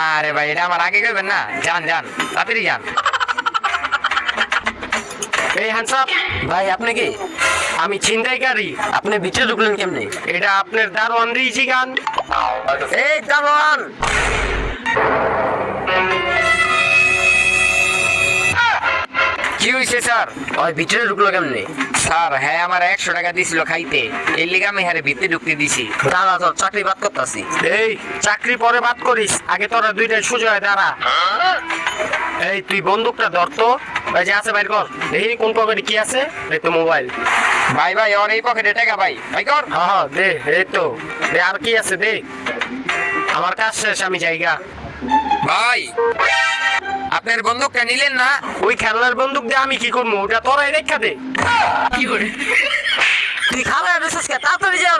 আরে ভাই এটা আমার আগে কইবেন না, যান যান তাড়াতাড়ি যান। এই হ্যান্ডসাপ ভাই আপনি কি? আমি ছিনতাইকারী। আপনি ভিতরে ঢুকলেন কেমনে? এটা আপনার দারোয়ান রিজি গান। এই দারোয়ান, কি হয়েছে স্যার? ওই ভিতরে ঢুকলো কেমনে? স্যার হ্যাঁ আমার 100 টাকা দিছিল খাইতে, এই লিগে আমি হ্যারে ভিতরে ঢুকতে দিছি। দাঁড়া, তোর চাকরি বাদ করতেছি। এই চাকরি পরে বাদ করিস, আগে তোরা দুইটাই সোজা হয়ে দাঁড়া। এই তুই বন্দুকটা ধর তো, ভাই যে আছে বাইর কর। দেখি কোন পকেটে কি আছে, এই তো মোবাইল। ভাই ভাই ওর এই পকেটে টাকা ভাই, ভাই কর। হ্যাঁ হ্যাঁ দে, এই তো দে, আর কি আছে দে। আমার কাজ শেষ, আমি জায়গা। ভাই আপনার বন্দুকটা নিলেন না? ওই খেলনার বন্দুক দিয়ে আমি কি করবো, ওটা তোরাই রেখা দে। তুই খাবার তাড়াতাড়ি যাও।